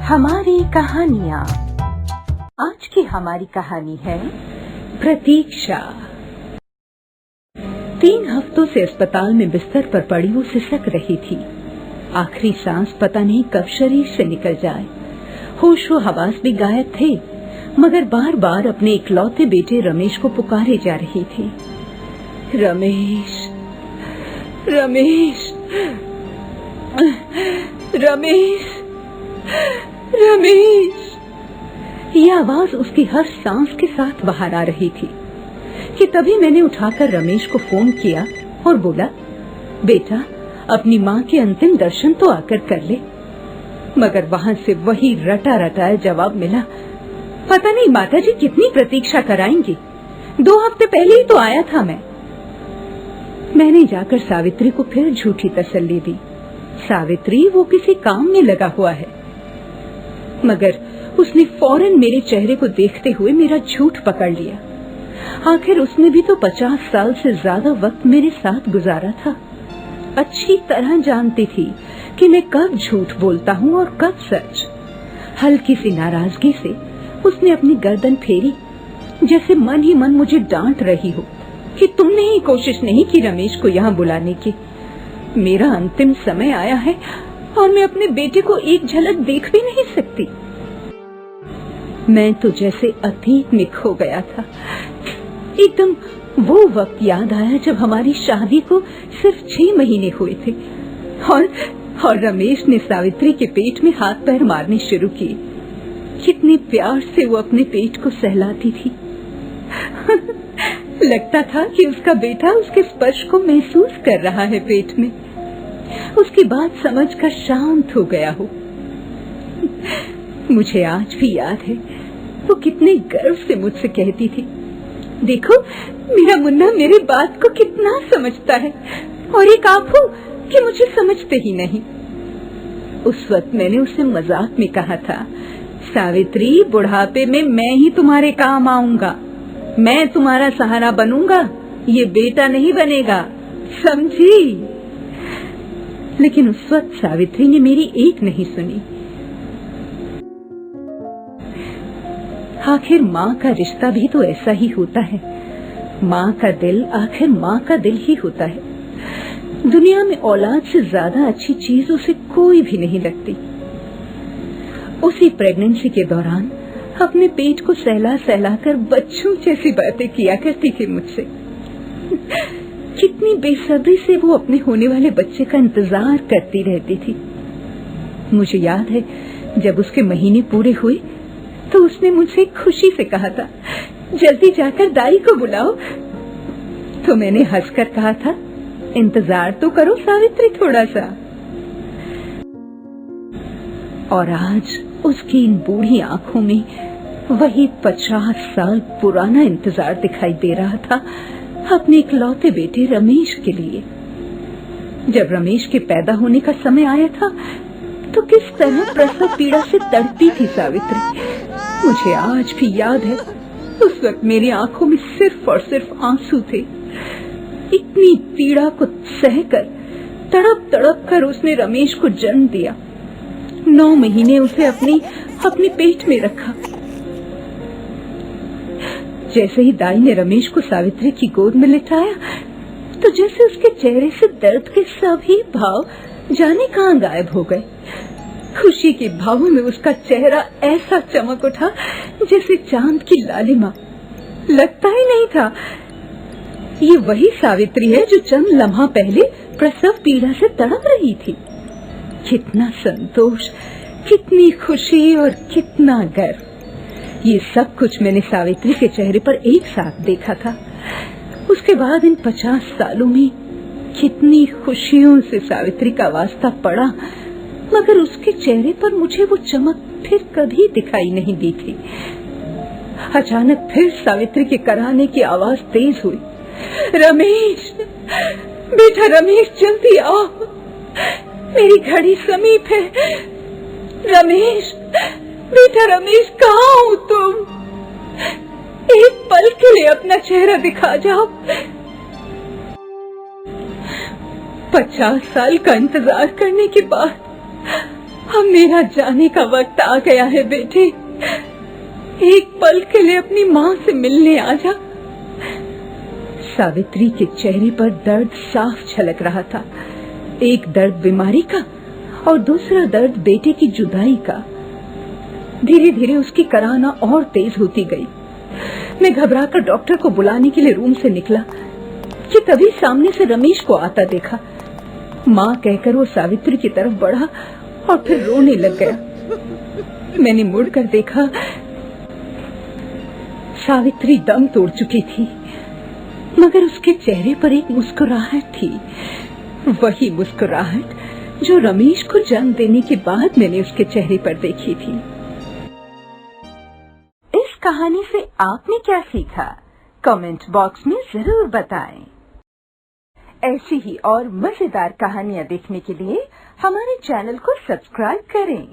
हमारी कहानियाँ। आज की हमारी कहानी है प्रतीक्षा। 3 हफ्तों से अस्पताल में बिस्तर पर पड़ी वो सिसक रही थी। आखिरी सांस पता नहीं कब शरीर से निकल जाए। होश व हवास भी गायब थे, मगर बार बार अपने इकलौते बेटे रमेश को पुकारे जा रही थी। रमेश, रमेश, रमेश, रमेश। ये आवाज उसकी हर सांस के साथ बाहर आ रही थी कि तभी मैंने उठाकर रमेश को फोन किया और बोला, बेटा अपनी माँ के अंतिम दर्शन तो आकर कर ले। मगर वहाँ से वही रटा रटाया जवाब मिला, पता नहीं माताजी कितनी प्रतीक्षा कराएंगी, 2 हफ्ते पहले ही तो आया था मैंने जाकर सावित्री को फिर झूठी तसल्ली दी। सावित्री वो किसी काम में लगा हुआ है। मगर उसने फौरन मेरे चेहरे को देखते हुए मेरा झूठ पकड़ लिया। आखिर उसने भी तो 50 साल से ज्यादा वक्त मेरे साथ गुजारा था। अच्छी तरह जानती थी कि मैं कब झूठ बोलता हूँ और कब सच। हल्की सी नाराजगी से उसने अपनी गर्दन फेरी, जैसे मन ही मन मुझे डांट रही हो कि तुमने ही कोशिश नहीं की रमेश को यहाँ बुलाने की। मेरा अंतिम समय आया है और मैं अपने बेटे को एक झलक देख भी नहीं सकती। मैं तो जैसे अतीत में खो गया था। एकदम वो वक्त याद आया जब हमारी शादी को सिर्फ 6 महीने हुए थे और रमेश ने सावित्री के पेट में हाथ पैर मारने शुरू किए। कितने प्यार से वो अपने पेट को सहलाती थी। लगता था कि उसका बेटा उसके स्पर्श को महसूस कर रहा है पेट में। उसकी बात समझकर शांत हो गया हो। मुझे आज भी याद है वो कितने गर्व से मुझसे कहती थी, देखो मेरा मुन्ना मेरे बात को कितना समझता है और एक आप हो कि मुझे समझते ही नहीं। उस वक्त मैंने उसे मजाक में कहा था, सावित्री बुढ़ापे में मैं ही तुम्हारे काम आऊंगा, मैं तुम्हारा सहारा बनूंगा, ये बेटा नहीं बनेगा, समझी? लेकिन उस वक्त सावित्री ने मेरी एक नहीं सुनी। आखिर माँ का रिश्ता भी तो ऐसा ही होता है। माँ का दिल आखिर माँ का दिल ही होता है। दुनिया में औलाद से ज्यादा अच्छी चीज उसे कोई भी नहीं लगती। उसी प्रेगनेंसी के दौरान अपने पेट को सहला सहला कर बच्चों जैसी बातें किया करती थी मुझसे। कितनी बेसब्री से वो अपने होने वाले बच्चे का इंतजार करती रहती थी। मुझे याद है जब उसके महीने पूरे हुए तो उसने मुझसे खुशी से कहा था, जल्दी जाकर दाई को बुलाओ। तो मैंने हंसकर कहा था, इंतजार तो करो सावित्री थोड़ा सा। और आज उसकी इन बूढ़ी आंखों में वही 50 साल पुराना इंतजार दिखाई दे रहा था अपने इकलौते बेटे रमेश के लिए। जब रमेश के पैदा होने का समय आया था तो किस तरह प्रसव पीड़ा से तड़पी थी सावित्री। मुझे आज भी याद है उस वक्त मेरी आंखों में सिर्फ और सिर्फ आंसू थे। इतनी पीड़ा को सहकर तड़प तड़प कर उसने रमेश को जन्म दिया। 9 महीने उसे अपने पेट में रखा। जैसे ही दाई ने रमेश को सावित्री की गोद में लिटाया तो जैसे उसके चेहरे से दर्द के सभी भाव जाने कहां गायब हो गए। खुशी के भावों में उसका चेहरा ऐसा चमक उठा जैसे चांद की लालिमा। लगता ही नहीं था ये वही सावित्री है जो चंद लम्हा पहले प्रसव पीड़ा से तड़प रही थी। कितना संतोष, कितनी खुशी और कितना गर्व, ये सब कुछ मैंने सावित्री के चेहरे पर एक साथ देखा था। उसके बाद इन 50 सालों में कितनी खुशियों से सावित्री का वास्ता पड़ा, मगर उसके चेहरे पर मुझे वो चमक फिर कभी दिखाई नहीं दी थी। अचानक फिर सावित्री के कराने की आवाज तेज हुई, रमेश, बेटा रमेश, जल्दी आओ, मेरी घड़ी समीप है। रमेश, बेटा रमेश, कहाँ हो तुम? एक पल के लिए अपना चेहरा दिखा जाओ। 50 साल का इंतजार करने के बाद अब मेरा जाने का वक्त आ गया है बेटे। एक पल के लिए अपनी माँ से मिलने आ जा। सावित्री के चेहरे पर दर्द साफ झलक रहा था। एक दर्द बीमारी का और दूसरा दर्द बेटे की जुदाई का। धीरे धीरे उसकी कराहना और तेज होती गई। मैं घबराकर डॉक्टर को बुलाने के लिए रूम से निकला कि तभी सामने से रमेश को आता देखा। माँ कहकर वो सावित्री की तरफ बढ़ा और फिर रोने लग गया। मैंने मुड़कर देखा, सावित्री दम तोड़ चुकी थी, मगर उसके चेहरे पर एक मुस्कुराहट थी। वही मुस्कुराहट जो रमेश को जन्म देने के बाद मैंने उसके चेहरे पर देखी थी। इस कहानी से आपने क्या सीखा? कमेंट बॉक्स में जरूर बताएं। ऐसी ही और मजेदार कहानियाँ देखने के लिए हमारे चैनल को सब्सक्राइब करें।